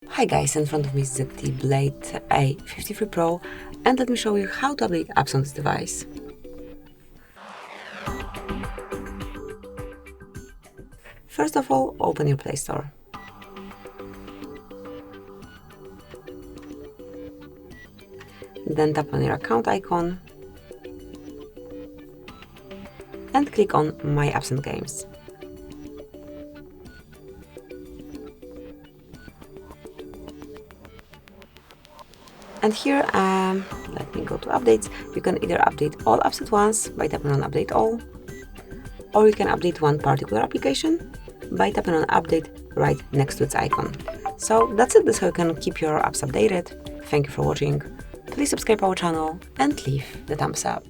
Hi guys, in front of me is ZTE Blade A53 Pro, and let me show you how to update apps on this device. First of all, open your Play Store. Then tap on your account icon and click on My Apps and Games. And here, let me go to updates. You can either update all apps at once by tapping on Update All, or you can update one particular application by tapping on Update right next to its icon. So that's it. That's how you can keep your apps updated. Thank you for watching. Please subscribe our channel and leave the thumbs up.